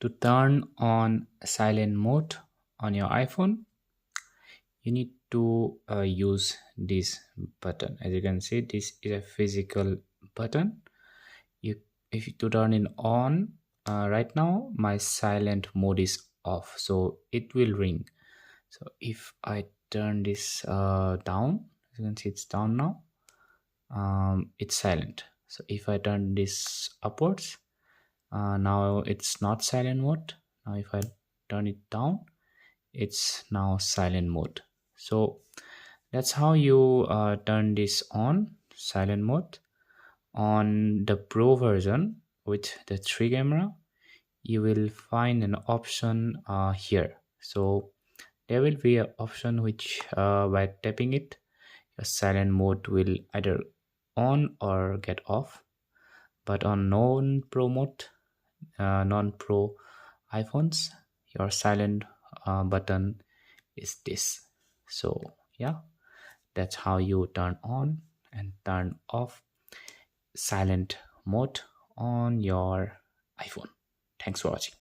To turn on silent mode on your iPhone, you need to use this button. As you can see, this is a physical button. You, if you to turn it on, right now my silent mode is off, so it will ring. So if I turn this down, as you can see it's down now, it's silent. So if I turn this upwards, now it's not silent mode. Now if I turn it down, it's now silent mode. So that's how you turn this on silent mode. On the Pro version with the 3 camera, you will find an option here. So there will be an option which by tapping it, your silent mode will either on or get off. But on non-pro mode, non-pro iPhones, your silent button is this. So yeah, that's how you turn on and turn off silent mode on your iPhone. Thanks for watching.